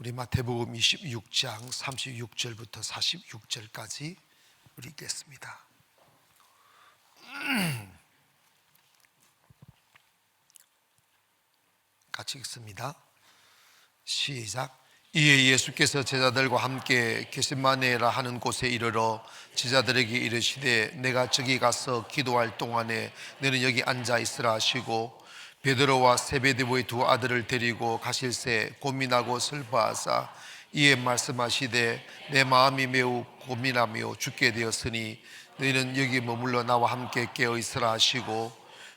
우리 마태복음 26장 36절부터 46절까지 우리 읽겠습니다. 같이 읽습니다. 시작. 이에 예수께서 제자들과 함께 게셋마네라 하는 곳에 이르러 제자들에게 이르시되 내가 저기 가서 기도할 동안에 너는 여기 앉아 있으라 하시고 베드로와 세베데오의 두 아들을 데리고 가실새 고민하고 슬퍼하사 이에 말씀하시되 내 마음이 매우 고민하며 죽게 되었으니 너희는 여기 머물러 나와 함께 깨어 있으라 하시고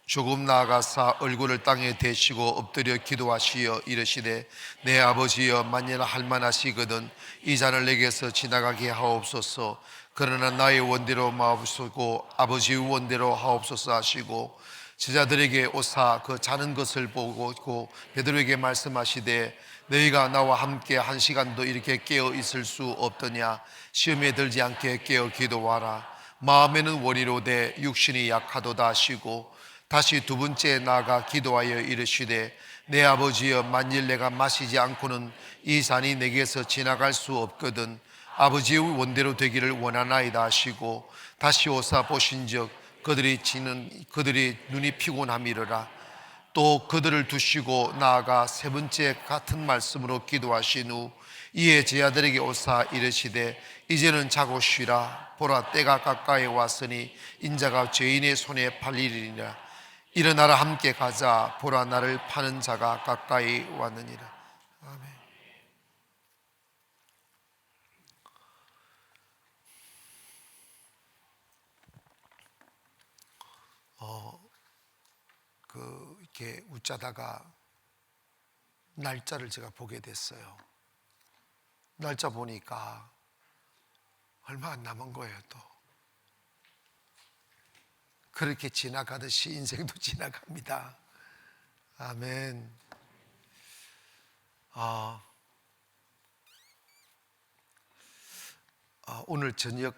조금 나아가사 얼굴을 땅에 대시고 엎드려 기도하시어 이르시되 내 아버지여 만일 할만하시거든 이 잔을 내게서 지나가게 하옵소서. 그러나 나의 원대로 마옵소서 아버지의 원대로 하옵소서 하시고 제자들에게 오사 그 자는 것을 보고 베드로에게 말씀하시되 너희가 나와 함께 한 시간도 이렇게 깨어 있을 수 없더냐. 시험에 들지 않게 깨어 기도하라. 마음에는 원이로되 육신이 약하도다 하시고 다시 두 번째 나아가 기도하여 이르시되 내 아버지여 만일 내가 마시지 않고는 이 잔이 내게서 지나갈 수 없거든 아버지의 원대로 되기를 원하나이다 하시고 다시 오사 보신즉 그들이 눈이 피곤함이러라. 또 그들을 두시고 나아가 세 번째 같은 말씀으로 기도하신 후 이에 제자들에게 오사 이르시되 이제는 자고 쉬라. 보라 때가 가까이 왔으니 인자가 죄인의 손에 팔리리니라. 일어나라 함께 가자. 보라 나를 파는 자가 가까이 왔느니라. 아멘. 이렇게 웃자다가 날짜를 제가 보게 됐어요. 날짜 보니까 얼마 안 남은 거예요. 또 그렇게 지나가듯이 인생도 지나갑니다. 아멘. 오늘 저녁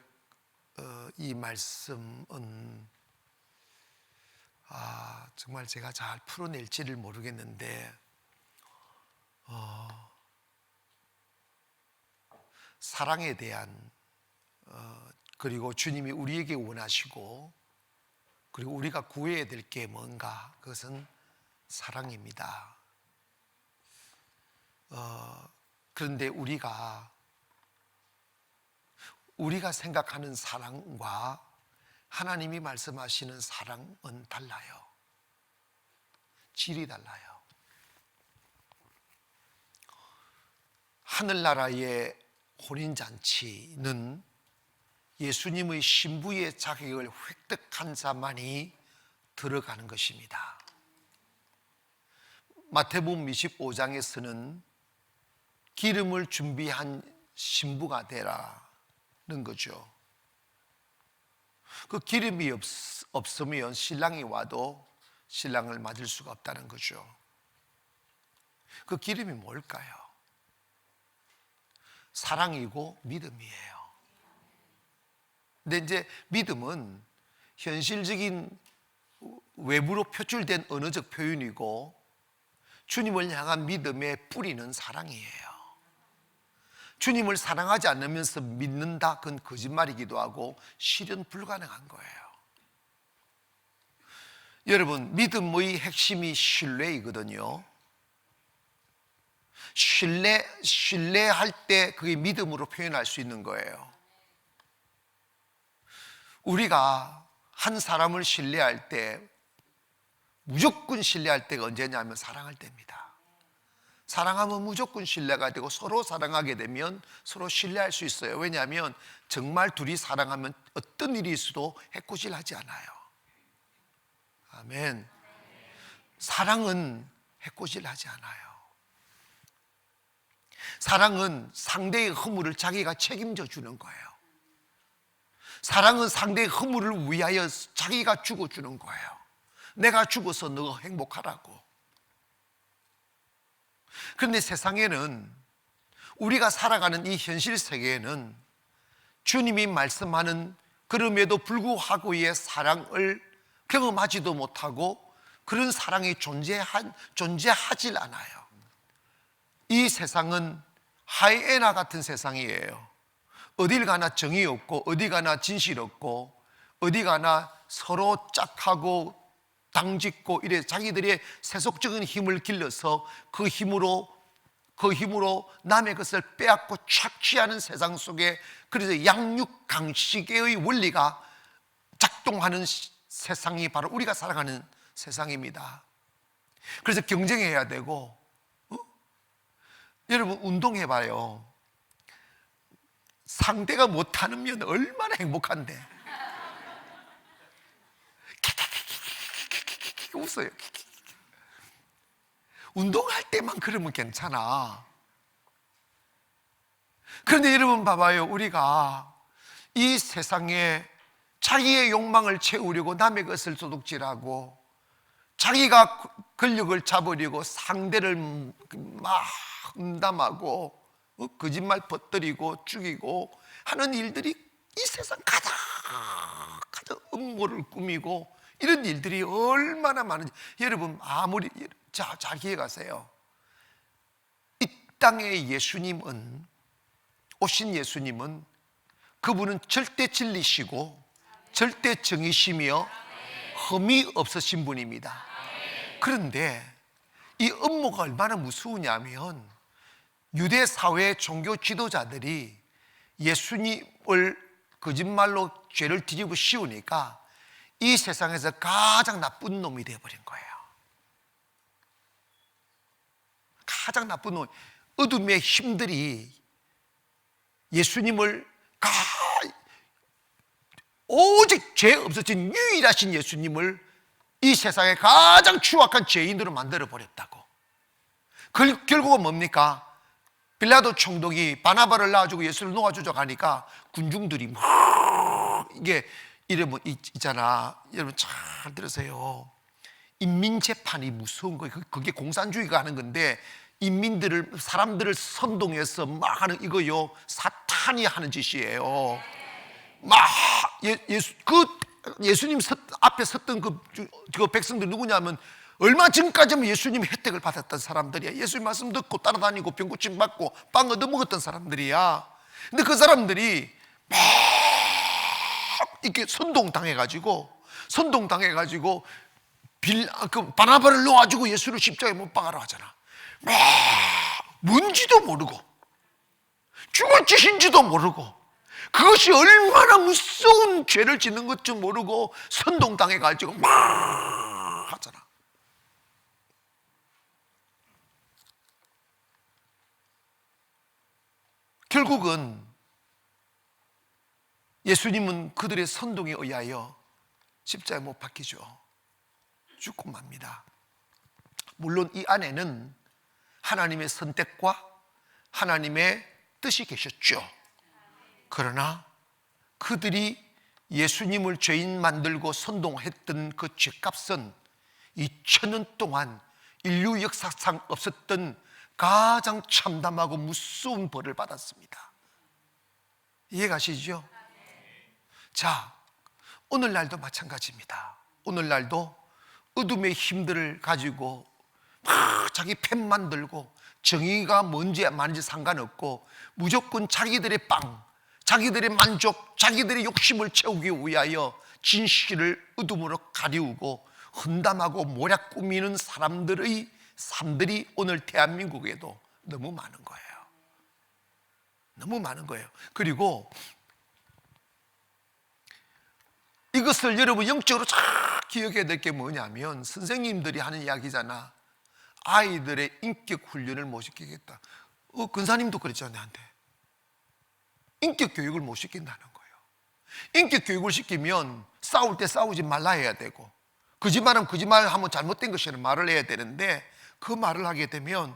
이 말씀은 정말 제가 잘 풀어낼지를 모르겠는데 사랑에 대한 그리고 주님이 우리에게 원하시고 그리고 우리가 구해야 될 게 뭔가 그것은 사랑입니다. 그런데 우리가 생각하는 사랑과 하나님이 말씀하시는 사랑은 달라요. 질이 달라요. 하늘나라의 혼인잔치는 예수님의 신부의 자격을 획득한 자만이 들어가는 것입니다. 마태복음 25장에서는 기름을 준비한 신부가 되라는 거죠. 그 기름이 없으면 신랑이 와도 신랑을 맞을 수가 없다는 거죠. 그 기름이 뭘까요? 사랑이고 믿음이에요. 근데 이제 믿음은 현실적인 외부로 표출된 언어적 표현이고 주님을 향한 믿음의 뿌리는 사랑이에요. 주님을 사랑하지 않으면서 믿는다, 그건 거짓말이기도 하고 실현 불가능한 거예요. 여러분, 믿음의 핵심이 신뢰이거든요. 신뢰할 때 그게 믿음으로 표현할 수 있는 거예요. 우리가 한 사람을 신뢰할 때 무조건 신뢰할 때가 언제냐면 사랑할 때입니다. 사랑하면 무조건 신뢰가 되고 서로 사랑하게 되면 서로 신뢰할 수 있어요. 왜냐하면 정말 둘이 사랑하면 어떤 일이 있어도 해코지하지 않아요. 아멘. 사랑은 해코지하지 않아요. 사랑은 상대의 허물을 자기가 책임져 주는 거예요. 사랑은 상대의 허물을 위하여 자기가 죽어주는 거예요. 내가 죽어서 너가 행복하라고. 그런데 세상에는 우리가 살아가는 이 현실 세계에는 주님이 말씀하는 그럼에도 불구하고의 사랑을 경험하지도 못하고 그런 사랑이 존재하질 않아요. 이 세상은 하이에나 같은 세상이에요. 어딜 가나 정이 없고, 어디 가나 진실 없고, 어디 가나 서로 짝하고 당짓고 이래 자기들의 세속적인 힘을 길러서 그 힘으로 남의 것을 빼앗고 착취하는 세상 속에, 그래서 양육강식의 원리가 작동하는 세상이 바로 우리가 살아가는 세상입니다. 그래서 경쟁해야 되고, 여러분 운동해봐요. 상대가 못하면 얼마나 행복한데. 웃어요. 운동할 때만 그러면 괜찮아. 그런데 여러분 봐봐요. 우리가 이 세상에 자기의 욕망을 채우려고 남의 것을 도둑질하고, 자기가 권력을 잡으려고 상대를 막 험담하고 거짓말 퍼뜨리고 죽이고 하는 일들이 이 세상 가득 음모를 꾸미고 이런 일들이 얼마나 많은지 여러분 아무리 잘 기억하세요. 이 땅에 예수님은, 오신 예수님은 그분은 절대 진리시고 절대 정의시며 흠이 없으신 분입니다. 그런데 이 음모가 얼마나 무서우냐면, 유대 사회 종교 지도자들이 예수님을 거짓말로 죄를 뒤집어 씌우니까 이 세상에서 가장 나쁜 놈이 되어버린 거예요. 가장 나쁜 놈, 어둠의 힘들이 예수님을 오직 죄 없으신 유일하신 예수님을 이 세상의 가장 추악한 죄인으로 만들어버렸다고. 결국은 뭡니까? 빌라도 총독이 바나바를 낳아주고 예수를 놓아주자 하니까 군중들이 막, 이게 이러면 있잖아. 여러분 잘 들으세요. 인민재판이 무서운 거예요. 그게 공산주의가 하는 건데, 사람들을 선동해서 막 하는 이거요, 사탄이 하는 짓이에요. 막 예수님 앞에 섰던 그 백성들 누구냐면, 얼마 전까지는 예수님 혜택을 받았던 사람들이야. 예수님 말씀 듣고 따라다니고 병 고침 받고 빵 얻어먹었던 사람들이야. 근데 그 사람들이 막 이렇게 선동당해가지고 바나바를 놓아주고 예수를 십자가에 못 박아라 하잖아. 막 뭔지도 모르고 죽을 짓인지도 모르고 그것이 얼마나 무서운 죄를 짓는 것 좀 모르고 선동당해가지고 막 하잖아. 결국은 예수님은 그들의 선동에 의하여 십자가에 못 박히죠. 죽고 맙니다. 물론 이 안에는 하나님의 선택과 하나님의 뜻이 계셨죠. 그러나 그들이 예수님을 죄인 만들고 선동했던 그 죄값은 2000년 동안 인류 역사상 없었던 가장 참담하고 무서운 벌을 받았습니다. 이해가시죠? 자, 오늘날도 마찬가지입니다. 오늘날도 어둠의 힘들을 가지고 막 자기 편 만들고, 정의가 뭔지 많은지 상관없고 무조건 자기들의 빵, 자기들의 만족, 자기들의 욕심을 채우기 위하여 진실을 어둠으로 가리우고 험담하고 모략 꾸미는 사람들이 오늘 대한민국에도 너무 많은 거예요. 너무 많은 거예요. 그리고 이것을 여러분 영적으로 잘 기억해야 될 게 뭐냐면, 선생님들이 하는 이야기잖아. 아이들의 인격 훈련을 못 시키겠다. 근사님도 그랬잖아요, 나한테. 인격 교육을 못 시킨다는 거예요. 인격 교육을 시키면 싸울 때 싸우지 말라 해야 되고, 거짓말하면 거짓말하면 잘못된 것이라는 말을 해야 되는데, 그 말을 하게 되면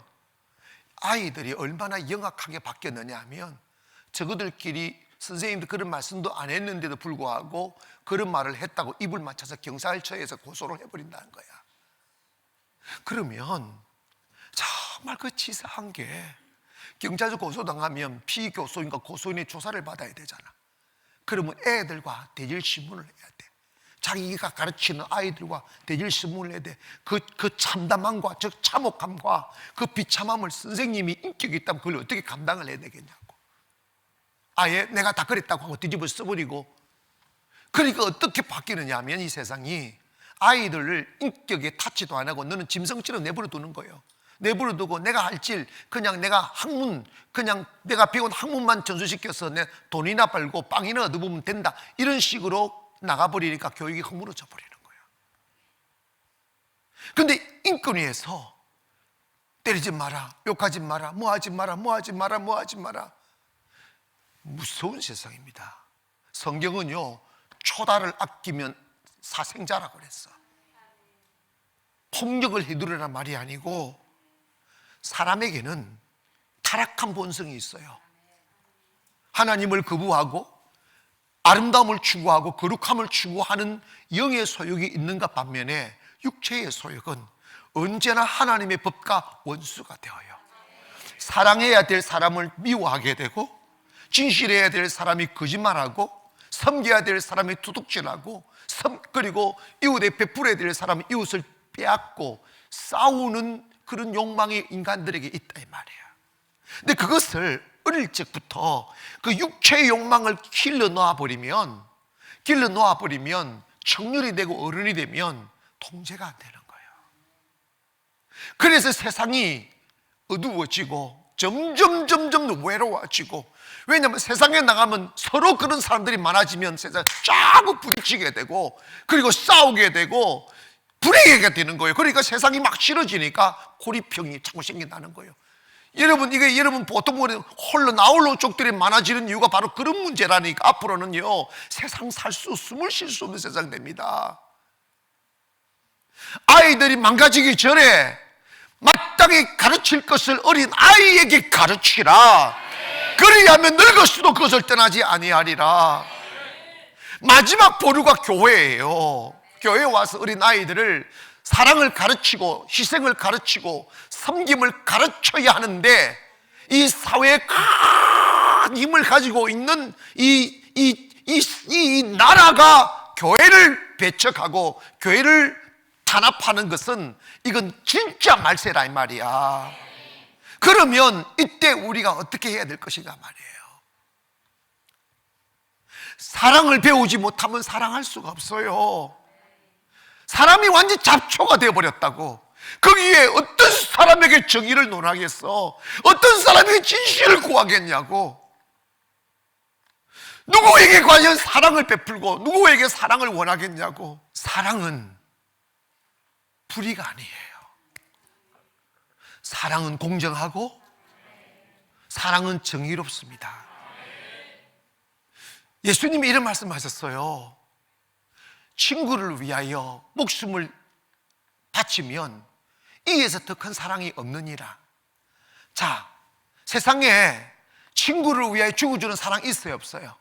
아이들이 얼마나 영악하게 바뀌었느냐 하면, 저그들끼리 선생님도 그런 말씀도 안 했는데도 불구하고 그런 말을 했다고 입을 맞춰서 경찰서에서 고소를 해버린다는 거야. 그러면 정말 그 치사한 게, 경찰서 고소당하면 피교소인과 고소인의 조사를 받아야 되잖아. 그러면 애들과 대질 신문을 해야 돼. 자기가 가르치는 아이들과 대질신문을 해야 돼. 그 참담함과 즉 참혹함과 그 비참함을 선생님이 인격이 있다면 그걸 어떻게 감당을 해야 되겠냐고. 아예 내가 다 그랬다고 하고 뒤집어 써버리고. 그러니까 어떻게 바뀌느냐 하면 이 세상이 아이들을 인격에 타치도 안 하고 너는 짐승처럼 내버려 두는 거예요. 내버려 두고 내가 할 일 그냥 내가 학문 그냥 내가 배운 학문만 전수시켜서 내 돈이나 벌고 빵이나 얻어보면 된다, 이런 식으로 나가버리니까 교육이 허물어져 버리는 거예요. 그런데 인권위에서 때리지 마라, 욕하지 마라, 뭐하지 마라, 뭐하지 마라, 뭐하지 마라, 무서운 세상입니다. 성경은요 초다를 아끼면 사생자라고 그랬어. 폭력을 휘두르란 말이 아니고 사람에게는 타락한 본성이 있어요. 하나님을 거부하고 아름다움을 추구하고 거룩함을 추구하는 영의 소욕이 있는가 반면에 육체의 소욕은 언제나 하나님의 법과 원수가 되어요. 사랑해야 될 사람을 미워하게 되고, 진실해야 될 사람이 거짓말하고, 섬겨야 될 사람이 도둑질하고, 그리고 이웃에 베풀어야 될 사람이 이웃을 빼앗고 싸우는 그런 욕망이 인간들에게 있다 이 말이에요. 근데 그것을 어릴 적부터 그 육체의 욕망을 길러 놓아버리면 청년이 되고 어른이 되면 통제가 안 되는 거예요. 그래서 세상이 어두워지고 점점 외로워지고, 왜냐하면 세상에 나가면 서로 그런 사람들이 많아지면 세상에 자꾸 부딪히게 되고 그리고 싸우게 되고 불행하게 되는 거예요. 그러니까 세상이 막 싫어지니까 고립형이 자꾸 생긴다는 거예요. 여러분 보통 홀로 나홀로 족들이 많아지는 이유가 바로 그런 문제라니까. 앞으로는요 세상 숨을 쉴 수 없는 세상 됩니다. 아이들이 망가지기 전에 마땅히 가르칠 것을 어린 아이에게 가르치라. 그리하면 늙었어도 그것을 떠나지 아니하리라. 마지막 보루가 교회예요. 교회에 와서 어린 아이들을 사랑을 가르치고 희생을 가르치고 섬김을 가르쳐야 하는데, 이 사회에 큰 힘을 가지고 있는 이 나라가 교회를 배척하고 교회를 탄압하는 것은 이건 진짜 말세라 이 말이야. 그러면 이때 우리가 어떻게 해야 될 것인가 말이에요. 사랑을 배우지 못하면 사랑할 수가 없어요. 사람이 완전 잡초가 되어버렸다고. 거기에 어떤 사람에게 정의를 논하겠어? 어떤 사람에게 진실을 구하겠냐고. 누구에게 과연 사랑을 베풀고 누구에게 사랑을 원하겠냐고. 사랑은 불의가 아니에요. 사랑은 공정하고 사랑은 정의롭습니다. 예수님이 이런 말씀하셨어요. 친구를 위하여 목숨을 바치면 이에서 더 큰 사랑이 없느니라. 자, 세상에 친구를 위하여 죽어주는 사랑 있어요, 없어요?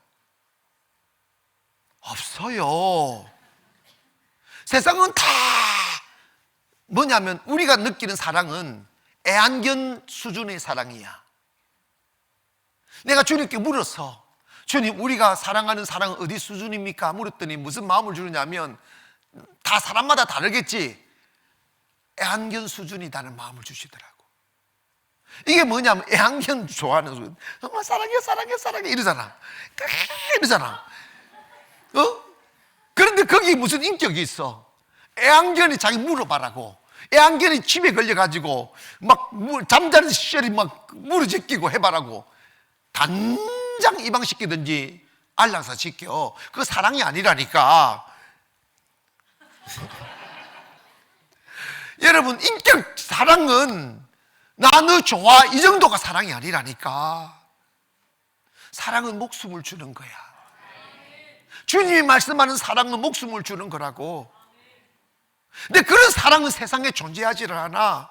없어요. 세상은 다 뭐냐면 우리가 느끼는 사랑은 애완견 수준의 사랑이야. 내가 주님께 물어서 주님, 우리가 사랑하는 사랑은 어디 수준입니까? 물었더니 무슨 마음을 주느냐면 다 사람마다 다르겠지, 애완견 수준이라는 마음을 주시더라고. 이게 뭐냐면 애완견 좋아하는 수준. 정말 사랑해 사랑해 사랑해 이러잖아. 이러잖아. 그런데 거기 무슨 인격이 있어? 애완견이 자기 물어봐라고. 애완견이 집에 걸려가지고 막 잠자는 시절이 막 무릎 제끼고 해봐라고. 당장 이방시키든지 안락사 시켜. 그거 사랑이 아니라니까. 여러분, 인격 사랑은 나 너 좋아 이 정도가 사랑이 아니라니까. 사랑은 목숨을 주는 거야. 주님이 말씀하는 사랑은 목숨을 주는 거라고. 근데 그런 사랑은 세상에 존재하지를 않아.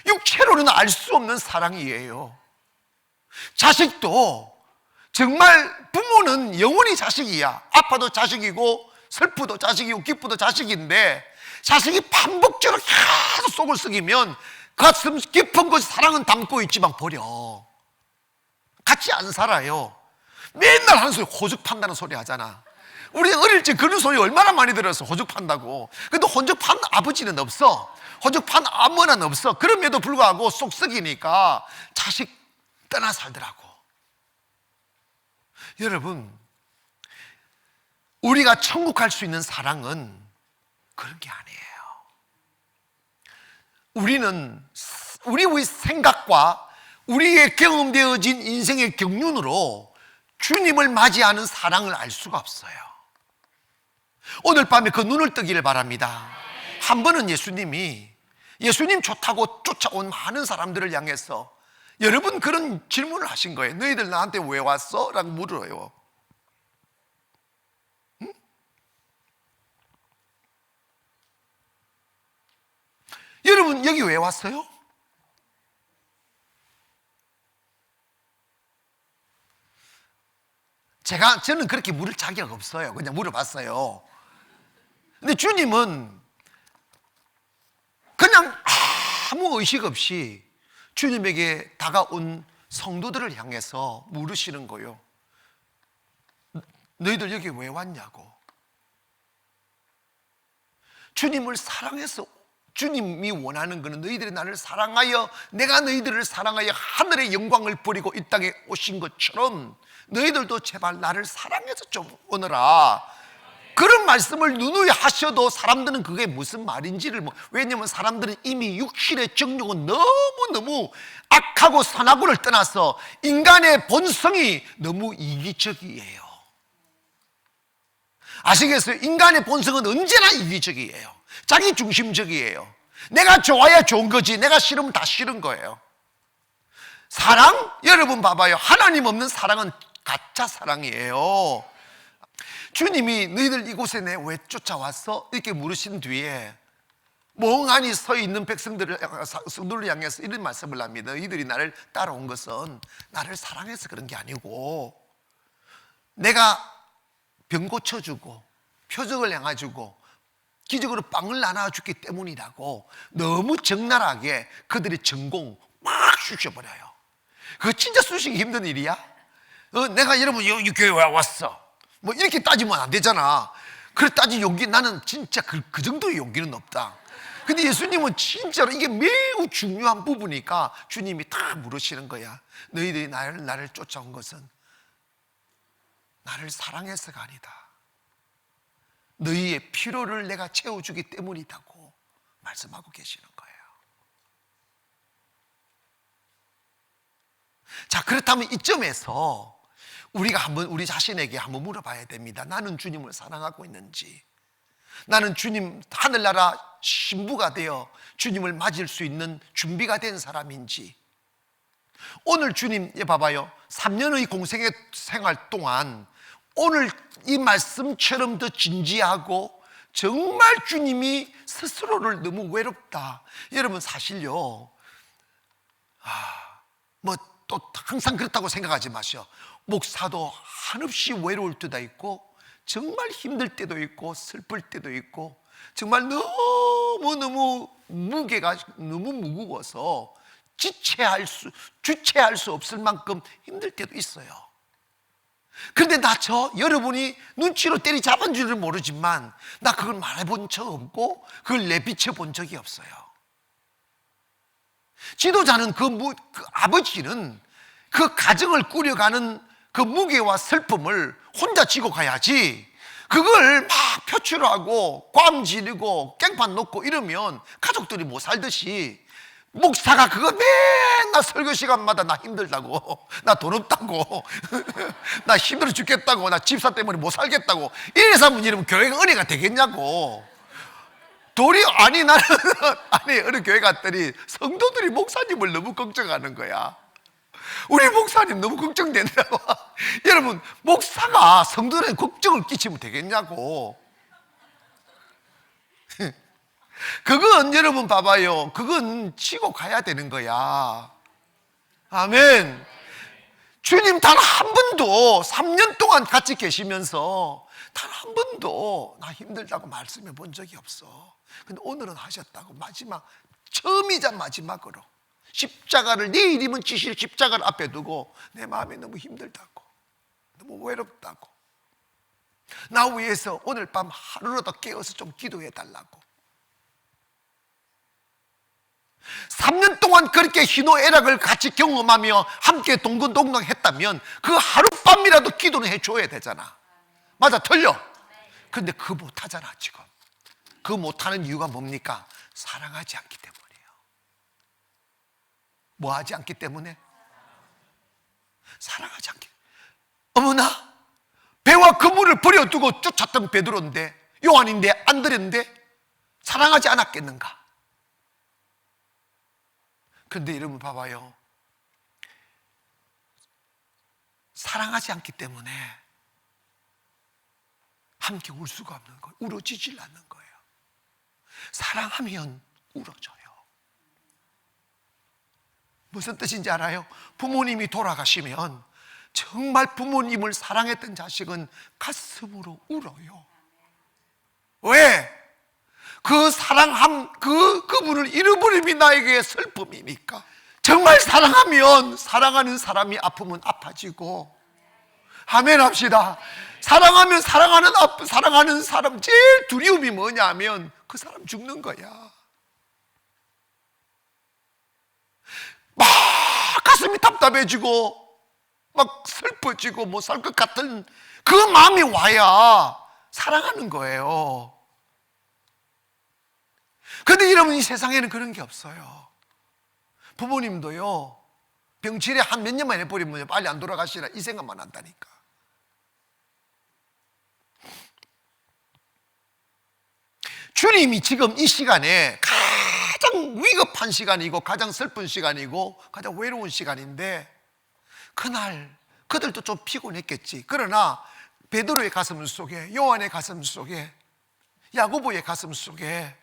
육체로는 알 수 없는 사랑이에요. 자식도 정말 부모는 영원히 자식이야. 아파도 자식이고 슬프도 자식이고 기쁘도 자식인데, 자식이 반복적으로 계속 속을 썩이면 가슴 깊은 곳에 사랑은 담고 있지만 버려. 같이 안 살아요. 맨날 하는 소리 호죽판다는 소리 하잖아. 우리 어릴 적 그런 소리 얼마나 많이 들었어. 호적 판다고. 근데 호적 판 아버지는 없어. 호적 판 어머니는 없어. 그럼에도 불구하고 속 썩이니까 자식 떠나 살더라고. 여러분, 우리가 천국 갈 수 있는 사랑은 그런 게 아니에요. 우리는 우리의 생각과 우리의 경험되어진 인생의 경륜으로 주님을 맞이하는 사랑을 알 수가 없어요. 오늘 밤에 그 눈을 뜨기를 바랍니다. 한 번은 예수님 좋다고 쫓아온 많은 사람들을 향해서 여러분 그런 질문을 하신 거예요. 너희들 나한테 왜 왔어? 라고 물어요. 응? 여러분 여기 왜 왔어요? 저는 그렇게 물을 자격 없어요. 그냥 물어봤어요. 근데 주님은 그냥 아무 의식 없이 주님에게 다가온 성도들을 향해서 물으시는 거예요. 너희들 여기 왜 왔냐고. 주님을 사랑해서, 주님이 원하는 것은 너희들이 나를 사랑하여, 내가 너희들을 사랑하여 하늘의 영광을 버리고 이 땅에 오신 것처럼 너희들도 제발 나를 사랑해서 좀 오너라. 그런 말씀을 누누이 하셔도 사람들은 그게 무슨 말인지를 왜냐면 사람들은 이미 육신의 정욕은 너무너무 악하고 선하고를 떠나서 인간의 본성이 너무 이기적이에요. 아시겠어요? 인간의 본성은 언제나 이기적이에요. 자기 중심적이에요. 내가 좋아야 좋은 거지 내가 싫으면 다 싫은 거예요. 사랑? 여러분 봐봐요. 하나님 없는 사랑은 가짜 사랑이에요. 주님이 너희들 이곳에 내 왜 쫓아왔어? 이렇게 물으신 뒤에 멍하니 서 있는 성도를 향해서 이런 말씀을 합니다. 너희들이 나를 따라온 것은 나를 사랑해서 그런 게 아니고 내가 병 고쳐주고 표적을 행해주고 기적으로 빵을 나눠주기 때문이라고 너무 적나라하게 그들의 전공 막 쑤셔버려요. 그거 진짜 쑤시기 힘든 일이야? 내가 여러분 여기 교회 왜 왔어? 뭐 이렇게 따지면 안 되잖아. 그래 따질 용기 나는 진짜 그 정도의 용기는 없다. 근데 예수님은 진짜로 이게 매우 중요한 부분이니까 주님이 다 물으시는 거야. 너희들이 나를 쫓아온 것은 나를 사랑해서가 아니다. 너희의 필요를 내가 채워주기 때문이라고 말씀하고 계시는 거예요. 자, 그렇다면 이점에서 우리가 한번 우리 자신에게 한번 물어봐야 됩니다. 나는 주님을 사랑하고 있는지, 나는 주님 하늘나라 신부가 되어 주님을 맞을 수 있는 준비가 된 사람인지. 오늘 주님 봐봐요. 3년의 공생의 생활 동안 오늘 이 말씀처럼 더 진지하고 정말 주님이 스스로를 너무 외롭다. 여러분 사실요, 또 항상 그렇다고 생각하지 마시오. 목사도 한없이 외로울 때도 있고 정말 힘들 때도 있고 슬플 때도 있고 정말 너무너무 무게가 너무 무거워서 주체할 수 없을 만큼 힘들 때도 있어요. 그런데 여러분이 눈치로 때리잡은 줄은 모르지만 나 그걸 말해본 적 없고 그걸 내비쳐 본 적이 없어요. 지도자는 그 아버지는 그 가정을 꾸려가는 그 무게와 슬픔을 혼자 지고 가야지, 그걸 막 표출하고 꽝 지르고 깽판 놓고 이러면 가족들이 못 살듯이 목사가 그거 맨날 설교 시간마다 나 힘들다고, 나 돈 없다고, 나 힘들어 죽겠다고, 나 집사 때문에 못 살겠다고 이래서 하면 이러면 교회가 은혜가 되겠냐고. 나는 어느 교회 갔더니 성도들이 목사님을 너무 걱정하는 거야. 우리 목사님 너무 걱정된다고. 여러분, 목사가 성도들에게 걱정을 끼치면 되겠냐고. 그건 여러분 봐봐요, 그건 치고 가야 되는 거야. 아멘. 주님 단 한 번도 3년 동안 같이 계시면서 단 한 번도 나 힘들다고 말씀해 본 적이 없어. 근데 오늘은 하셨다고. 처음이자 마지막으로 십자가를, 내일이면 지실 십자가를 앞에 두고 내 마음이 너무 힘들다고, 너무 외롭다고. 나 위해서 오늘 밤 하루라도 깨어서 좀 기도해 달라고. 3년 동안 그렇게 희노애락을 같이 경험하며 함께 동근동강 했다면 그 하룻밤이라도 기도는 해줘야 되잖아. 맞아, 틀려? 근데 그거 못하잖아. 지금 그거 못하는 이유가 뭡니까? 사랑하지 않기 때문이에요. 뭐 하지 않기 때문에? 사랑하지 않기. 어머나, 배와 그물을 버려두고 쫓았던 베드로인데, 요한인데, 안드레인데 사랑하지 않았겠는가? 근데 여러분 봐봐요. 사랑하지 않기 때문에 함께 울 수가 없는 거예요. 울어지질 않는 거예요. 사랑하면 울어져요. 무슨 뜻인지 알아요? 부모님이 돌아가시면 정말 부모님을 사랑했던 자식은 가슴으로 울어요. 왜? 그 사랑함, 그분을 잃어버림이 나에게 슬픔이니까. 정말 사랑하면 사랑하는 사람이 아프면 아파지고. 아멘 합시다. 사랑하면 사랑하는 사람 제일 두려움이 뭐냐면 그 사람 죽는 거야. 막 가슴이 답답해지고 막 슬퍼지고 못 살 것 같은 그 마음이 와야 사랑하는 거예요. 그런데 여러분, 이 세상에는 그런 게 없어요. 부모님도요, 병치레 한 몇 년만 해버리면 빨리 안 돌아가시라 이 생각만 한다니까. 주님이 지금 이 시간에 가장 위급한 시간이고 가장 슬픈 시간이고 가장 외로운 시간인데, 그날 그들도 좀 피곤했겠지. 그러나 베드로의 가슴 속에, 요한의 가슴 속에, 야고보의 가슴 속에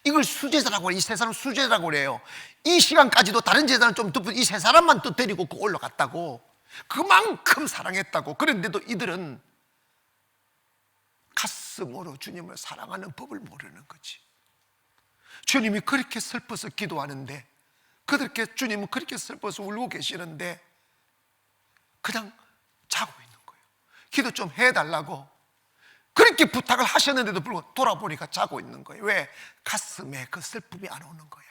이걸 수제자라고 해요. 이 세 사람 수제자라고 그래요. 이 시간까지도 다른 제자는 좀 덮은 이 세 사람만 또 데리고 올라갔다고. 그만큼 사랑했다고. 그런데도 이들은 가슴으로 주님을 사랑하는 법을 모르는 거지. 주님이 그렇게 슬퍼서 기도하는데, 주님은 그렇게 슬퍼서 울고 계시는데 그냥 자고 있는 거예요. 기도 좀 해달라고 그렇게 부탁을 하셨는데도 불구하고 돌아보니까 자고 있는 거예요. 왜? 가슴에 그 슬픔이 안 오는 거야.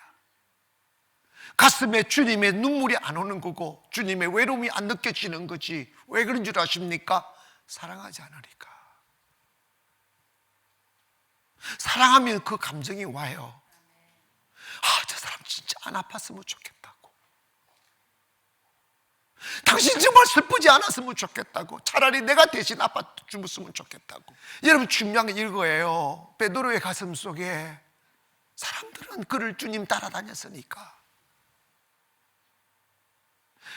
가슴에 주님의 눈물이 안 오는 거고 주님의 외로움이 안 느껴지는 거지. 왜 그런 줄 아십니까? 사랑하지 않으니까. 사랑하면 그 감정이 와요. 저 사람 진짜 안 아팠으면 좋겠다고. 당신 정말 슬프지 않았으면 좋겠다고. 차라리 내가 대신 아파 죽었으면 좋겠다고. 여러분, 중요한 게 이거예요. 베드로의 가슴 속에 사람들은 그를 주님 따라다녔으니까,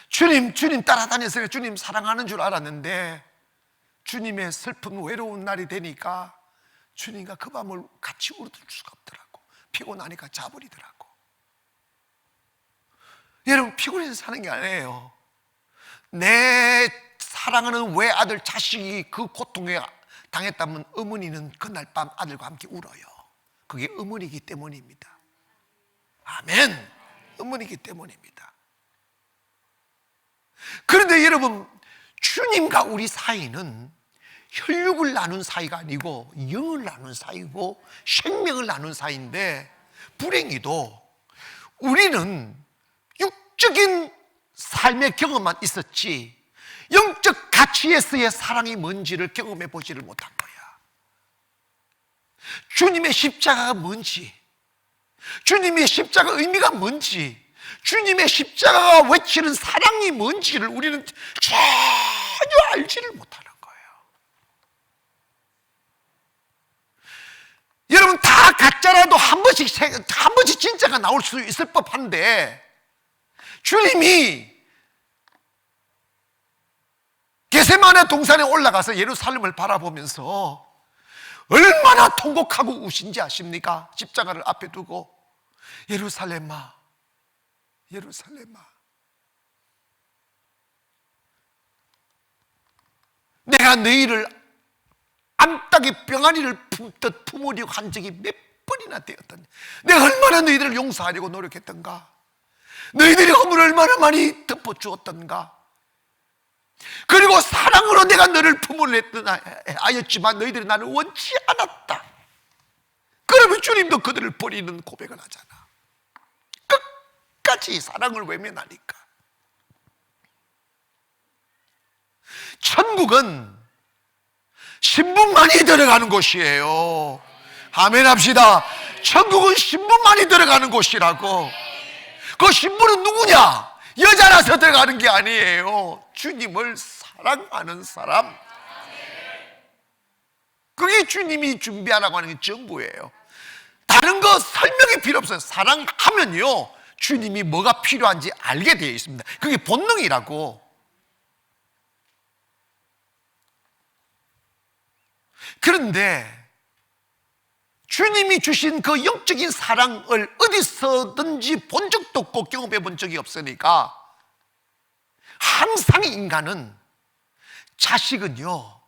주님 따라다녔으니까 주님 사랑하는 줄 알았는데, 주님의 슬픈 외로운 날이 되니까 주님과 그 밤을 같이 울어줄 수가 없더라고. 피곤하니까 자버리더라고. 여러분, 피곤해서 사는 게 아니에요. 내 사랑하는 외아들 자식이 그 고통에 당했다면 어머니는 그날 밤 아들과 함께 울어요. 그게 어머니이기 때문입니다. 아멘. 어머니이기 때문입니다. 그런데 여러분, 주님과 우리 사이는 혈육을 나눈 사이가 아니고 영을 나눈 사이고 생명을 나눈 사이인데, 불행히도 우리는 육적인 삶의 경험만 있었지 영적 가치에서의 사랑이 뭔지를 경험해 보지를 못한 거야. 주님의 십자가가 뭔지, 주님의 십자가 의미가 뭔지, 주님의 십자가가 외치는 사랑이 뭔지를 우리는 전혀 알지를 못하는 거예요. 여러분, 다 가짜라도 한 번씩 진짜가 나올 수 있을 법한데, 주님이 겟세마네 동산에 올라가서 예루살렘을 바라보면서 얼마나 통곡하고 우신지 아십니까? 십자가를 앞에 두고, 예루살렘아, 예루살렘아, 내가 너희를 암탉이 병아리를 품듯 품으려고 한 적이 몇 번이나 되었더니 내가 얼마나 너희들을 용서하려고 노력했던가, 너희들이 허물을 얼마나 많이 덮어주었던가. 그리고 사랑으로 내가 너를 품으려 하였지만 너희들이 나를 원치 않았다. 그러면 주님도 그들을 버리는 고백을 하잖아. 끝까지 사랑을 외면하니까. 천국은 신분만이 들어가는 곳이에요. 아멘 합시다. 천국은 신분만이 들어가는 곳이라고. 그 신분은 누구냐? 여자라서 들어가는 게 아니에요. 주님을 사랑하는 사람. 그게 주님이 준비하라고 하는 게 전부예요. 다른 거 설명이 필요 없어요. 사랑하면요, 주님이 뭐가 필요한지 알게 되어 있습니다. 그게 본능이라고. 그런데 주님이 주신 그 영적인 사랑을 어디서든지 본 적도 없고 경험해 본 적이 없으니까 항상 인간은, 자식은요,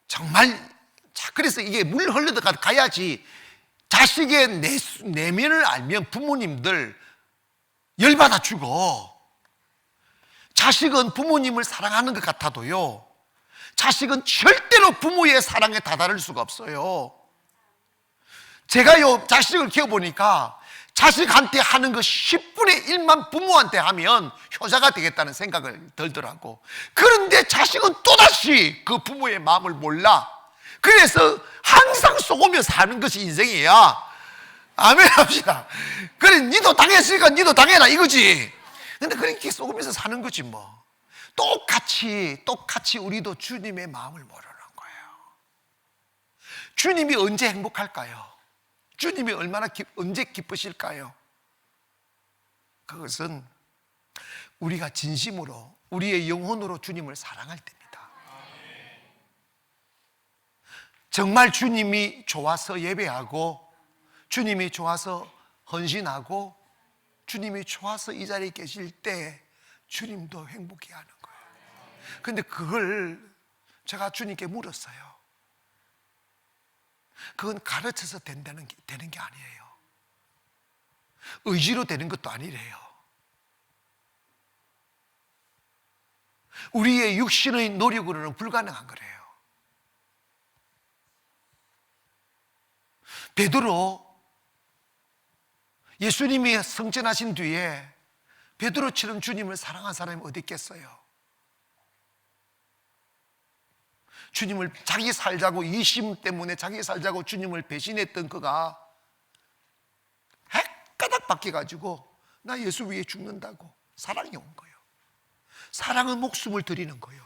정말, 그래서 이게 물 흘러가 가야지. 자식의 내면을 알면 부모님들 열받아 죽어. 자식은 부모님을 사랑하는 것 같아도요, 자식은 절대로 부모의 사랑에 다다를 수가 없어요. 제가요, 자식을 키워보니까 자식한테 하는 거 10분의 1만 부모한테 하면 효자가 되겠다는 생각을 들더라고. 그런데 자식은 또다시 그 부모의 마음을 몰라. 그래서 항상 속으며 사는 것이 인생이야. 아멘 합시다. 그래, 니도 당했으니까 니도 당해라 이거지. 근데 그렇게 속으면서 사는 거지 뭐. 똑같이 우리도 주님의 마음을 모르는 거예요. 주님이 언제 행복할까요? 주님이 언제 기쁘실까요? 그것은 우리가 진심으로, 우리의 영혼으로 주님을 사랑할 때입니다. 정말 주님이 좋아서 예배하고, 주님이 좋아서 헌신하고, 주님이 좋아서 이 자리에 계실 때 주님도 행복해 하는 거예요. 근데 그걸 제가 주님께 물었어요. 그건 가르쳐서 되는 게 아니에요. 의지로 되는 것도 아니래요. 우리의 육신의 노력으로는 불가능한 거래요. 베드로, 예수님이 승천하신 뒤에 베드로처럼 주님을 사랑한 사람이 어디 있겠어요? 주님을 자기 살자고, 이심 때문에 자기 살자고 주님을 배신했던 그가 헷가닥 바뀌어가지고 나 예수 위해 죽는다고. 사랑이 온 거예요. 사랑은 목숨을 드리는 거예요.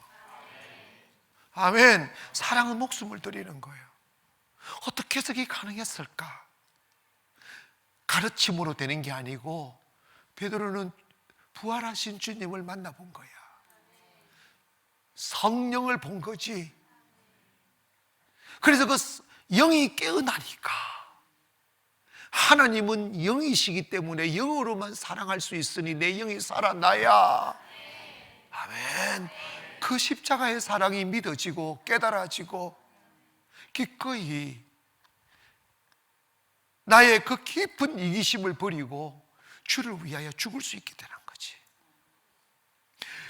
아멘. 사랑은 목숨을 드리는 거예요. 어떻게 해서 그게 가능했을까? 가르침으로 되는 게 아니고 베드로는 부활하신 주님을 만나본 거야. 성령을 본 거지. 그래서 그 영이 깨어나니까, 하나님은 영이시기 때문에 영으로만 사랑할 수 있으니 내 영이 살아나야, 아멘, 그 십자가의 사랑이 믿어지고 깨달아지고 기꺼이 나의 그 깊은 이기심을 버리고 주를 위하여 죽을 수 있게 되는 거지.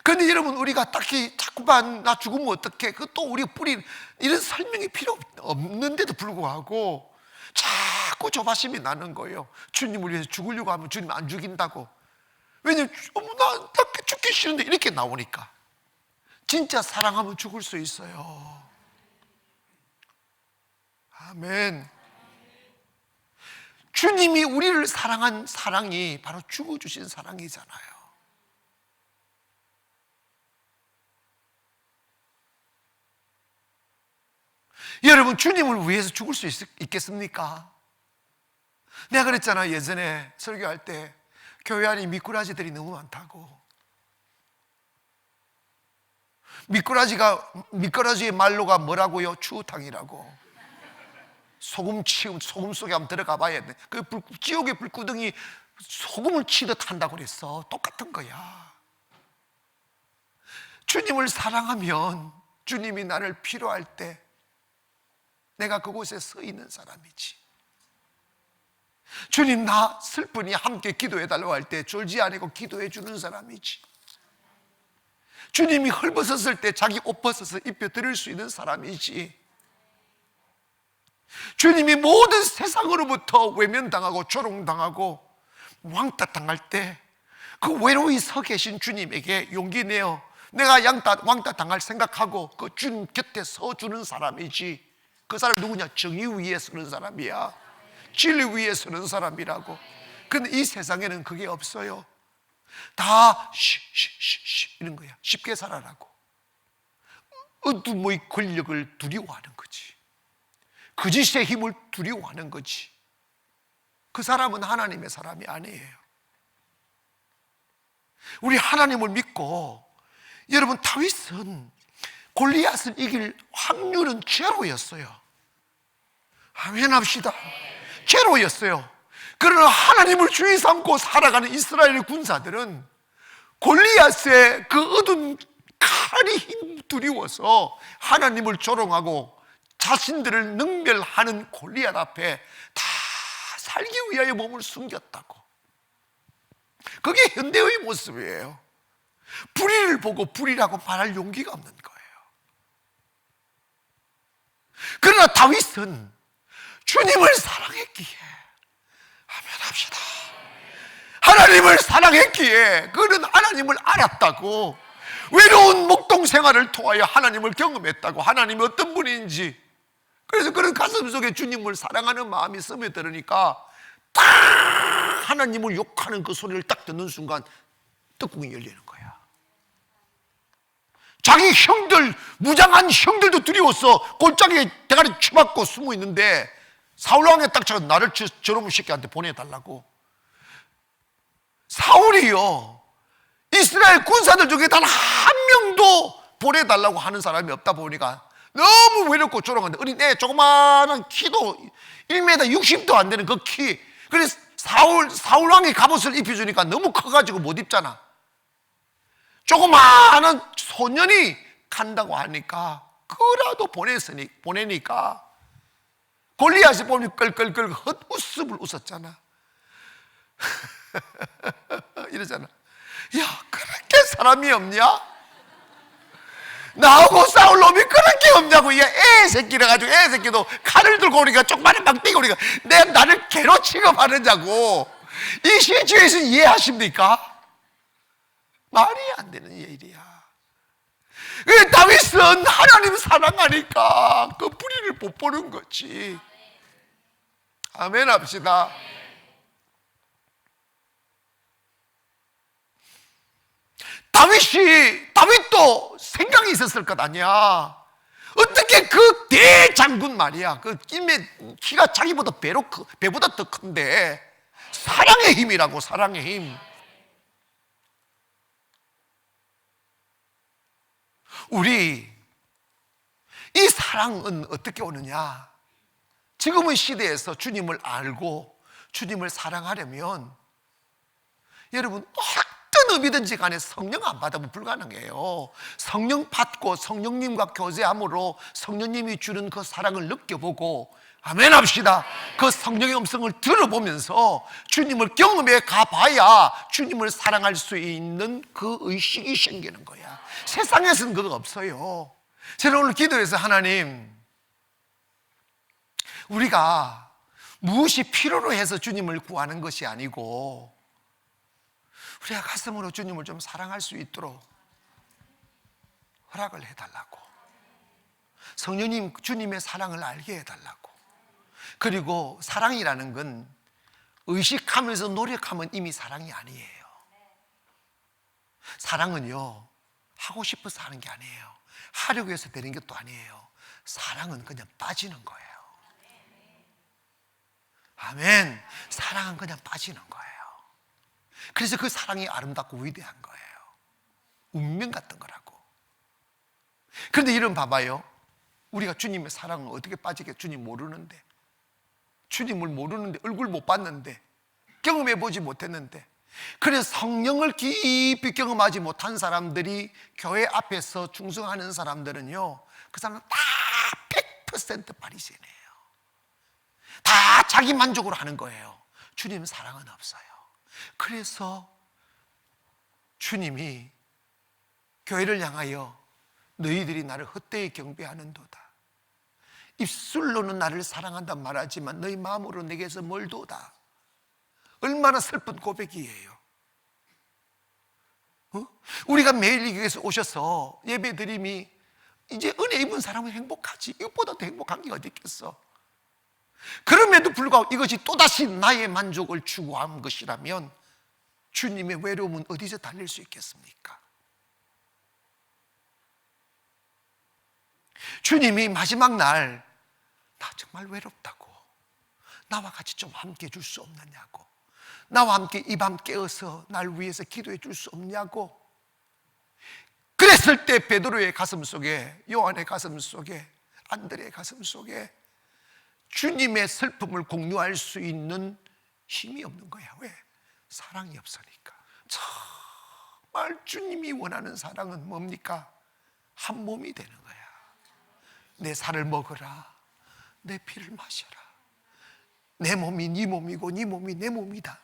그런데 여러분, 우리가 딱히 자꾸만 나 죽으면 어떡해, 그것도 우리가 뿌린 이런 설명이 필요 없는데도 불구하고 자꾸 조바심이 나는 거예요. 주님을 위해서 죽으려고 하면 주님 안 죽인다고. 왜냐면 나 죽기 싫은데 이렇게 나오니까. 진짜 사랑하면 죽을 수 있어요. 아멘. 주님이 우리를 사랑한 사랑이 바로 죽어주신 사랑이잖아요. 여러분, 주님을 위해서 죽을 수 있겠습니까? 내가 그랬잖아, 예전에 설교할 때 교회 안에 미꾸라지들이 너무 많다고. 미꾸라지의 말로가 뭐라고요? 추우탕이라고. 소금 속에 한번 들어가 봐야 돼. 그 지옥의 불구덩이 소금을 치듯 한다고 그랬어. 똑같은 거야. 주님을 사랑하면 주님이 나를 필요할 때 내가 그곳에 서 있는 사람이지. 주님, 나 슬프니 함께 기도해 달라고 할 때 졸지 않고 기도해 주는 사람이지. 주님이 헐벗었을 때 자기 옷 벗어서 입혀드릴 수 있는 사람이지, 주님이 모든 세상으로부터 외면당하고 조롱당하고 왕따 당할 때 그 외로이 서 계신 주님에게 용기 내어 내가 왕따 당할 생각하고 그 주님 곁에 서주는 사람이지, 그 사람이 누구냐? 정의 위에 서는 사람이야. 진리 위에 서는 사람이라고. 근데 이 세상에는 그게 없어요. 다 이런 거야. 쉽게 살아라고. 어둠의 권력을 두려워하는 거지. 거짓의 힘을 두려워하는 거지. 그 사람은 하나님의 사람이 아니에요. 우리 하나님을 믿고, 여러분, 다윗은 골리앗을 이길 확률은 제로였어요. 아멘 합시다. 제로였어요. 그러나 하나님을 주의 삼고 살아가는 이스라엘 군사들은 골리앗의 그 얻은 칼이 두려워서 하나님을 조롱하고 자신들을 능멸하는 골리앗 앞에 다 살기 위하여 몸을 숨겼다고. 그게 현대의 모습이에요. 불의를 보고 불의라고 말할 용기가 없는 거예요. 그러나 다윗은 주님을 사랑했기에, 아멘 합시다. 하나님을 사랑했기에 그는 하나님을 알았다고, 외로운 목동 생활을 통하여 하나님을 경험했다고, 하나님이 어떤 분인지. 그래서 그런 가슴속에 주님을 사랑하는 마음이 스며들으니까 딱 하나님을 욕하는 그 소리를 딱 듣는 순간 떡궁이 열리는 거야. 자기 형들, 무장한 형들도 두려워서 골짜기에 대가리 쳐박고 숨어 있는데 사울왕에 딱 쳐서 나를 저놈의 새끼한테 보내달라고. 사울이요, 이스라엘 군사들 중에 단 한 명도 보내달라고 하는 사람이 없다 보니까 너무 외롭고 조롱한데, 어린애 조그마한 키도 1m 60도 안 되는 그 키. 그래서 사울왕이 갑옷을 입혀주니까 너무 커가지고 못 입잖아. 조그마한 소년이 간다고 하니까 그라도 보내니까 골리앗이 보면 끌끌끌 헛웃음을 웃었잖아. 이러잖아. 야, 그렇게 사람이 없냐? 나하고 싸울 놈이 그렇게 없냐고. 얘 애 새끼라 가지고 애 새끼도 칼을 들고 오니까 쪽발에 막 뛰고 오니까 내 나를 개로 취급하느냐고. 이 시츄에이션 이해하십니까? 말이 안 되는 일이야. 다윗은 하나님 사랑하니까 그 불의를 못 보는 거지. 아멘 합시다. 다윗도 생각이 있었을 것 아니야. 어떻게 그 대장군 말이야, 그 키가 자기보다 배보다 더 큰데, 사랑의 힘이라고, 사랑의 힘. 우리 이 사랑은 어떻게 오느냐? 지금의 시대에서 주님을 알고 주님을 사랑하려면 여러분 어떤 의미든지 간에 성령 안 받으면 불가능해요. 성령 받고 성령님과 교제함으로 성령님이 주는 그 사랑을 느껴보고, 아멘 합시다. 그 성령의 음성을 들어보면서 주님을 경험해 가봐야 주님을 사랑할 수 있는 그 의식이 생기는 거야. 세상에서는 그거 없어요. 저는 오늘 기도해서, 하나님, 우리가 무엇이 필요로 해서 주님을 구하는 것이 아니고 우리가 가슴으로 주님을 좀 사랑할 수 있도록 허락을 해달라고. 성령님, 주님의 사랑을 알게 해달라고. 그리고 사랑이라는 건 의식하면서 노력하면 이미 사랑이 아니에요. 사랑은요, 하고 싶어서 하는 게 아니에요. 하려고 해서 되는 것도 아니에요. 사랑은 그냥 빠지는 거예요. 아멘. 사랑은 그냥 빠지는 거예요. 그래서 그 사랑이 아름답고 위대한 거예요. 운명 같은 거라고. 그런데 이런 봐봐요. 우리가 주님의 사랑을 어떻게 빠지게, 주님 모르는데, 주님을 모르는데, 얼굴 못 봤는데, 경험해 보지 못했는데, 그래서 성령을 깊이 경험하지 못한 사람들이 교회 앞에서 충성하는 사람들은요, 그 사람은 다 100% 바리새인이에요. 다 자기 만족으로 하는 거예요. 주님 사랑은 없어요. 그래서 주님이 교회를 향하여 너희들이 나를 헛되이 경배하는도다. 입술로는 나를 사랑한다 말하지만 너희 마음으로 내게서 멀도다. 얼마나 슬픈 고백이에요. 우리가 매일 이 교회에서 오셔서 예배 드림이 이제 은혜 입은 사람은 행복하지, 이것보다 더 행복한 게 어디 있겠어. 그럼에도 불구하고 이것이 또다시 나의 만족을 추구한 것이라면 주님의 외로움은 어디서 달랠 수 있겠습니까? 주님이 마지막 날 나 정말 외롭다고, 나와 같이 좀 함께 해줄 수 없느냐고, 나와 함께 이 밤 깨어서 날 위해서 기도해 줄 수 없냐고. 그랬을 때 베드로의 가슴 속에, 요한의 가슴 속에, 안드레의 가슴 속에 주님의 슬픔을 공유할 수 있는 힘이 없는 거야. 왜? 사랑이 없으니까. 정말 주님이 원하는 사랑은 뭡니까? 한 몸이 되는 거야. 내 살을 먹어라, 내 피를 마셔라. 내 몸이 네 몸이고 네 몸이 내 몸이다.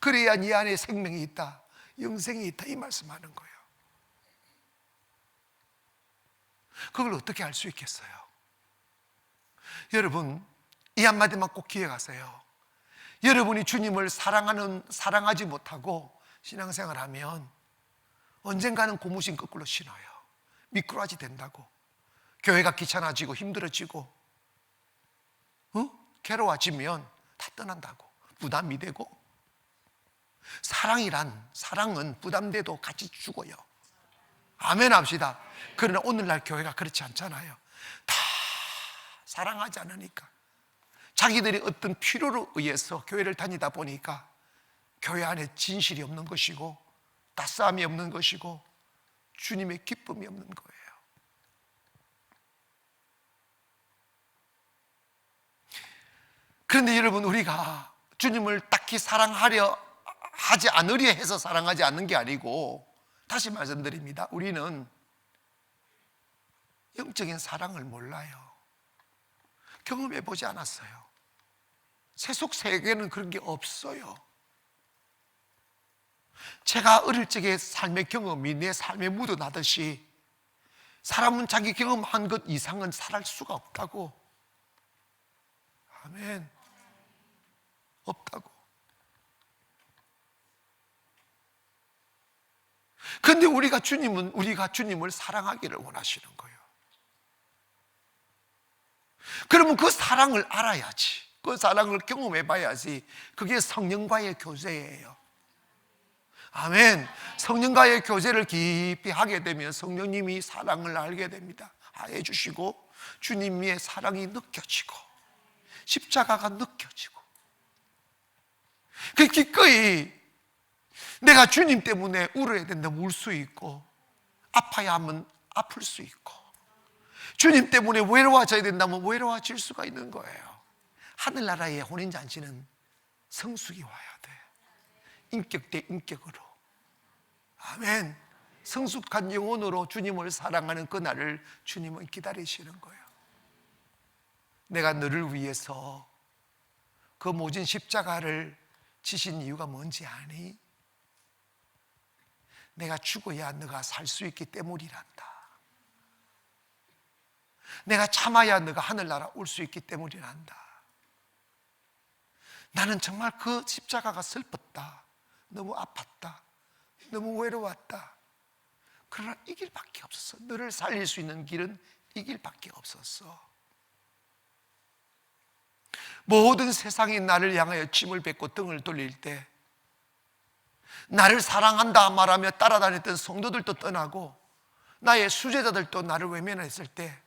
그래야 네 안에 생명이 있다, 영생이 있다, 이 말씀하는 거예요. 그걸 어떻게 알 수 있겠어요? 여러분, 이 한마디만 꼭 기억하세요. 여러분이 주님을 사랑하지 못하고 신앙생활하면 언젠가는 고무신 거꾸로 신어요. 미꾸라지 된다고. 교회가 귀찮아지고 힘들어지고 괴로워지면 다 떠난다고. 부담이 되고. 사랑은 부담돼도 같이 죽어요. 아멘 합시다. 그러나 오늘날 교회가 그렇지 않잖아요. 다 사랑하지 않으니까, 자기들이 어떤 필요로 의해서 교회를 다니다 보니까 교회 안에 진실이 없는 것이고 따스함이 없는 것이고 주님의 기쁨이 없는 거예요. 그런데 여러분, 우리가 주님을 딱히 사랑하려 하지 않으려 해서 사랑하지 않는 게 아니고, 다시 말씀드립니다, 우리는 영적인 사랑을 몰라요. 경험해 보지 않았어요. 세속 세계는 그런 게 없어요. 제가 어릴 적에 삶의 경험이 내 삶에 묻어나듯이 사람은 자기 경험한 것 이상은 살할 수가 없다고. 아멘. 없다고. 그런데 우리가 주님을 사랑하기를 원하시는 거예요. 그러면 그 사랑을 알아야지, 그 사랑을 경험해 봐야지. 그게 성령과의 교제예요. 아멘. 성령과의 교제를 깊이 하게 되면 성령님이 사랑을 알게 됩니다. 해 주시고 주님의 사랑이 느껴지고 십자가가 느껴지고, 그 기꺼이 내가 주님 때문에 울어야 된다면 울 수 있고, 아파야 하면 아플 수 있고, 주님 때문에 외로워져야 된다면 외로워질 수가 있는 거예요. 하늘나라의 혼인잔치는 성숙이 와야 돼. 인격 대 인격으로. 아멘. 성숙한 영혼으로 주님을 사랑하는 그날을 주님은 기다리시는 거예요. 내가 너를 위해서 그 모진 십자가를 지신 이유가 뭔지 아니? 내가 죽어야 너가 살 수 있기 때문이란다. 내가 참아야 너가 하늘나라 올 수 있기 때문이란다. 나는 정말 그 십자가가 슬펐다, 너무 아팠다, 너무 외로웠다. 그러나 이 길밖에 없었어. 너를 살릴 수 있는 길은 이 길밖에 없었어. 모든 세상이 나를 향하여 침을 뱉고 등을 돌릴 때, 나를 사랑한다 말하며 따라다녔던 성도들도 떠나고 나의 수제자들도 나를 외면했을 때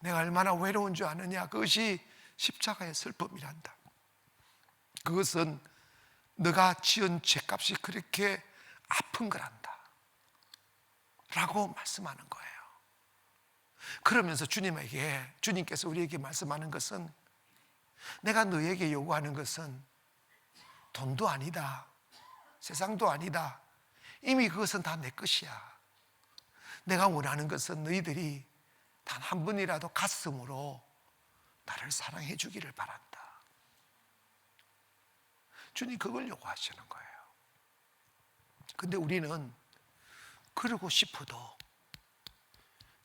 내가 얼마나 외로운 줄 아느냐? 그것이 십자가의 슬픔이란다. 그것은 너가 지은 죄값이 그렇게 아픈 거란다 라고 말씀하는 거예요. 그러면서 주님께서 우리에게 말씀하는 것은, 내가 너에게 요구하는 것은 돈도 아니다, 세상도 아니다. 이미 그것은 다 내 것이야. 내가 원하는 것은 너희들이 단 한 번이라도 가슴으로 나를 사랑해 주기를 바란다. 주님 그걸 요구하시는 거예요. 근데 우리는 그러고 싶어도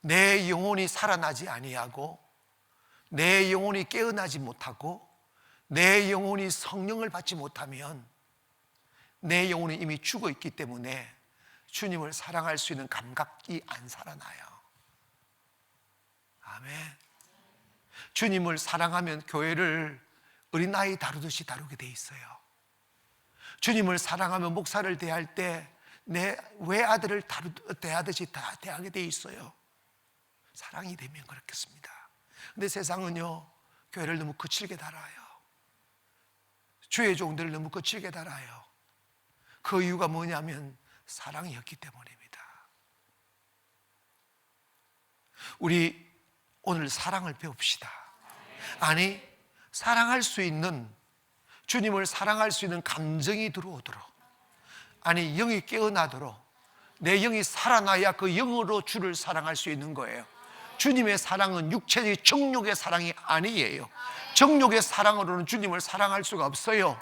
내 영혼이 살아나지 아니하고 내 영혼이 깨어나지 못하고 내 영혼이 성령을 받지 못하면 내 영혼이 이미 죽어 있기 때문에 주님을 사랑할 수 있는 감각이 안 살아나요. 아멘. 주님을 사랑하면 교회를 어린아이 다루듯이 다루게 돼 있어요. 주님을 사랑하면 목사를 대할 때 내 외아들을 대하듯이 다 대하게 돼 있어요. 사랑이 되면 그렇겠습니다. 근데 세상은요, 교회를 너무 거칠게 달아요. 주의 종들을 너무 거칠게 달아요. 그 이유가 뭐냐면 사랑이 없기 때문입니다. 우리 오늘 사랑을 배웁시다. 아니, 사랑할 수 있는, 주님을 사랑할 수 있는 감정이 들어오도록, 아니 영이 깨어나도록 내 영이 살아나야 그 영으로 주를 사랑할 수 있는 거예요. 주님의 사랑은 육체의 정욕의 사랑이 아니에요. 정욕의 사랑으로는 주님을 사랑할 수가 없어요.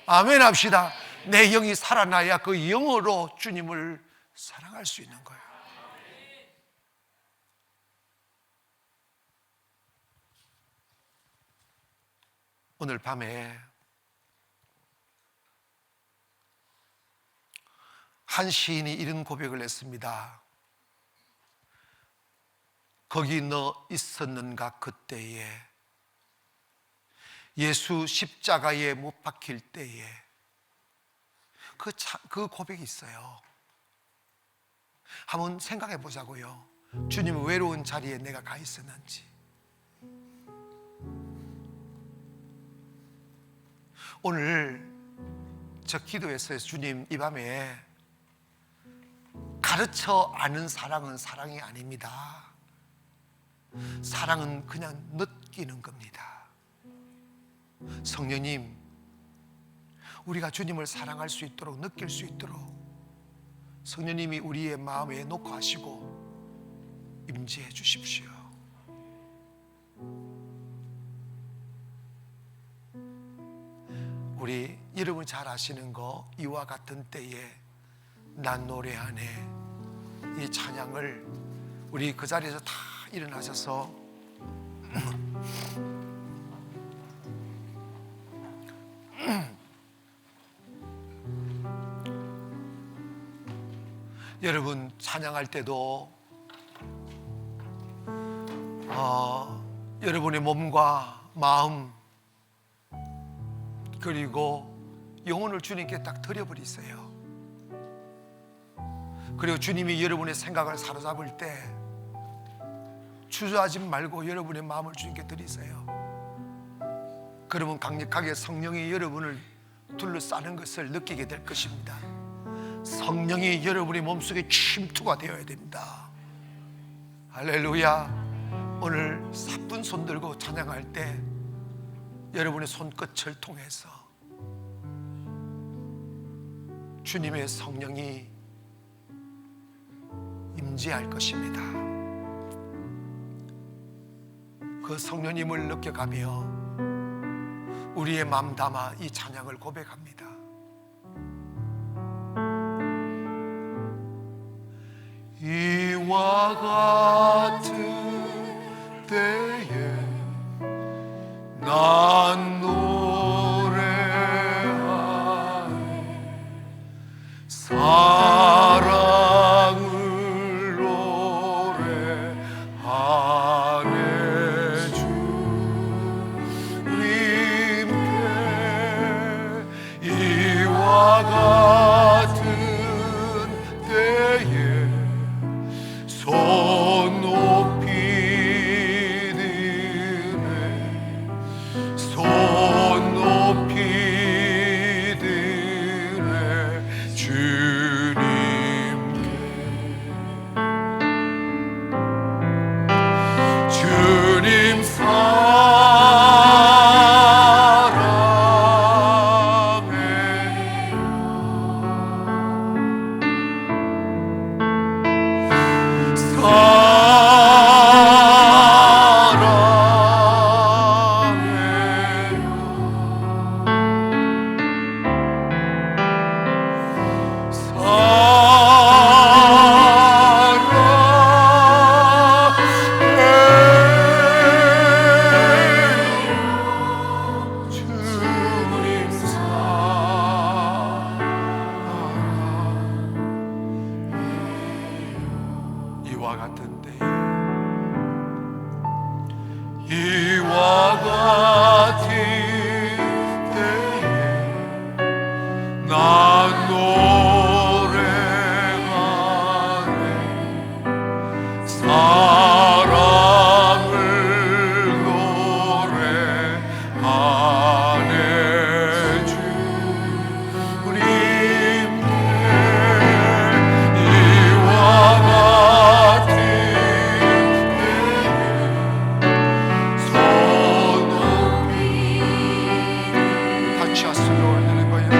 아멘 합시다. 내 영이 살아나야 그 영으로 주님을 사랑할 수 있는 거예요. 오늘 밤에 한 시인이 이런 고백을 했습니다. 거기 너 있었는가 그때에, 예수 십자가에 못 박힐 때에. 그 고백이 있어요. 한번 생각해 보자고요. 주님 외로운 자리에 내가 가 있었는지. 오늘 저 기도했어요. 주님, 이 밤에 가르쳐 아는 사랑은 사랑이 아닙니다. 사랑은 그냥 느끼는 겁니다. 성령님, 우리가 주님을 사랑할 수 있도록, 느낄 수 있도록 성령님이 우리의 마음에 녹화하시고 임재해 주십시오. 우리 여러분 잘 아시는 거, 이와 같은 때에 난 노래하네, 이 찬양을 우리 그 자리에서 다 일어나셔서 여러분 찬양할 때도 여러분의 몸과 마음 그리고 영혼을 주님께 딱 드려버리세요. 그리고 주님이 여러분의 생각을 사로잡을 때 주저하지 말고 여러분의 마음을 주님께 드리세요. 그러면 강력하게 성령이 여러분을 둘러싸는 것을 느끼게 될 것입니다. 성령이 여러분의 몸속에 침투가 되어야 됩니다. 할렐루야. 오늘 사뿐 손 들고 찬양할 때 여러분의 손끝을 통해서 주님의 성령이 임재할 것입니다. 그 성령님을 느껴가며 우리의 마음 담아 이 찬양을 고백합니다. 이와 같은 때에 난 노래하네, 사랑을 노래하네, 주님께. 이와 같은 때에 손 이와 같은데 이와 같은 때에 난 노래하네 사랑을 노래하네 주 우리께 이와 같은 때에 손 높이 같이 하시며 올리는 거예요.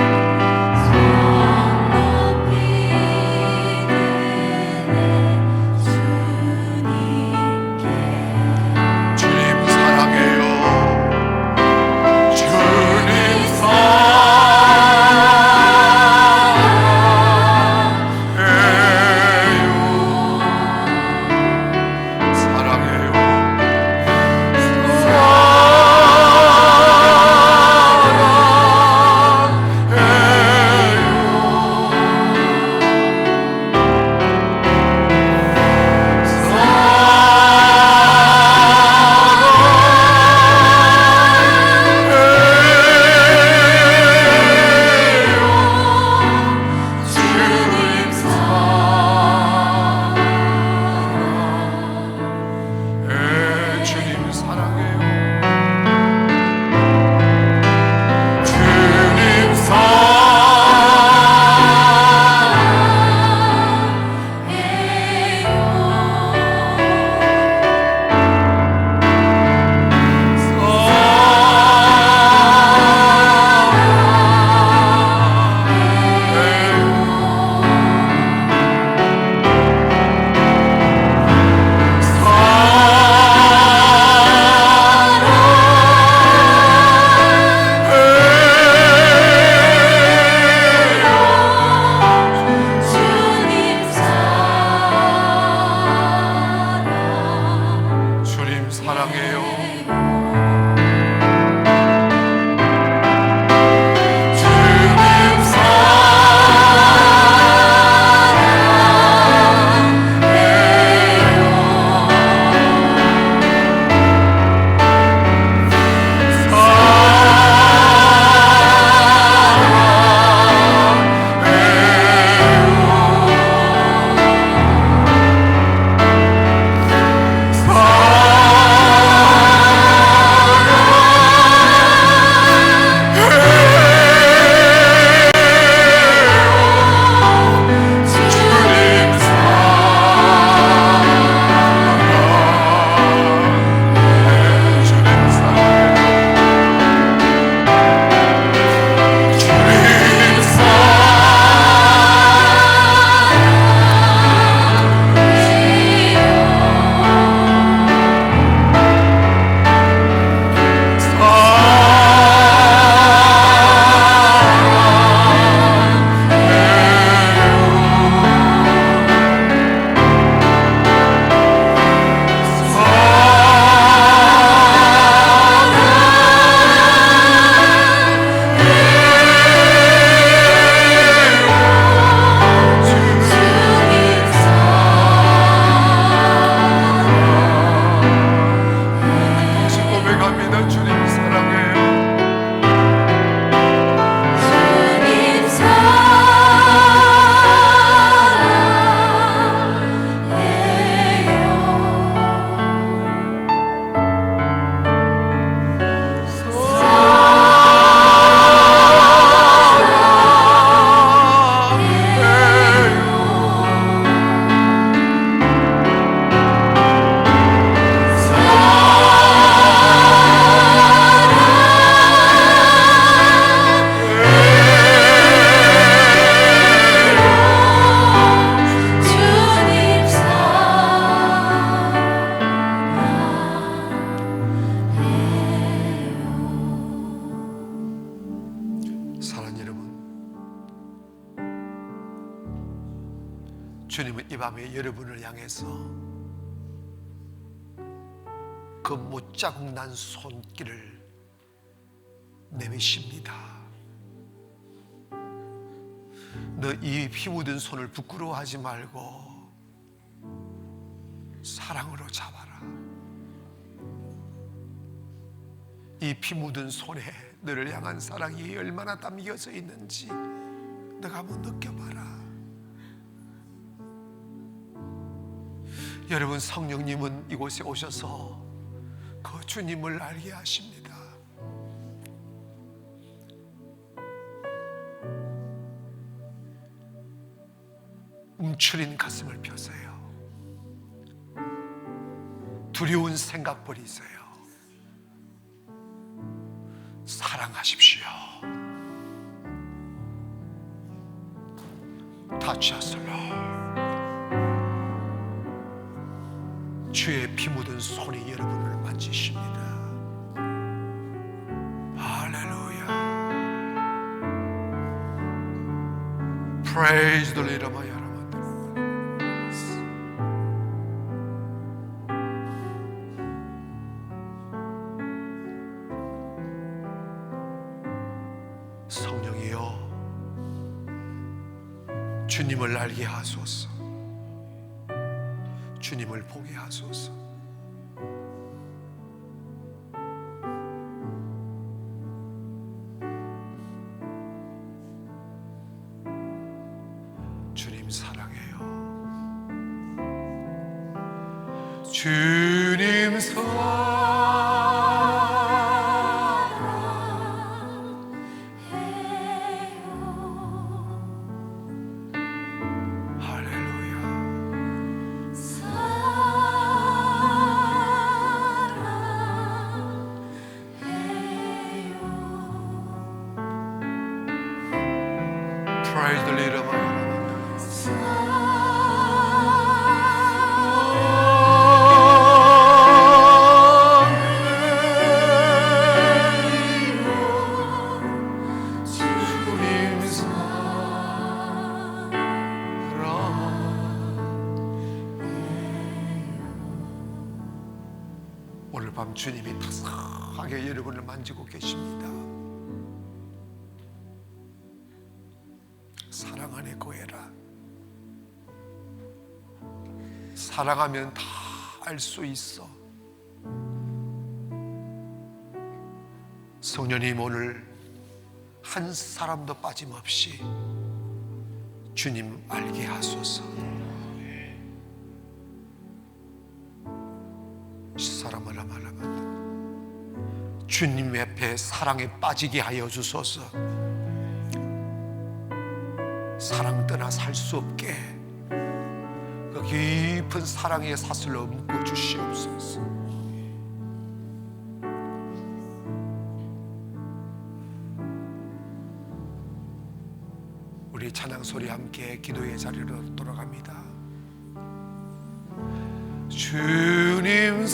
주님은 이 밤에 여러분을 향해서 그 못자국 난 손길을 내미십니다. 너 이 피 묻은 손을 부끄러워하지 말고 사랑으로 잡아라. 이 피 묻은 손에 너를 향한 사랑이 얼마나 담겨져 있는지 너가 한번 느껴봐라. 여러분, 성령님은 이곳에 오셔서 그 주님을 알게 하십니다. 움츠린 가슴을 펴세요. 두려운 생각 버리세요. 사랑하십시오. Touch us, Lord. 주의 피 묻은 손이 여러분을 만지십니다. 할렐루야. Praise the Lord, my God. 성령이여, 주님을 알게 하소서. 주님을 보게 하소서. 주님 사랑해요. 주님 Praise the Lord, my God. 오늘 밤 주님이 따스하게 여러분을 만지고 계십니다. 사랑 안에 거해라. 사랑하면 다 알 수 있어. 성령님, 오늘 한 사람도 빠짐없이 주님 알게 하소서. 사람을 말하면 주님 옆에 사랑에 빠지게 하여 주소서. 사랑 떠나 살 수 없게 그 깊은 사랑의 사슬로 묶어 주시옵소서. 우리 찬양 소리 함께 기도의 자리로 돌아갑니다. 주님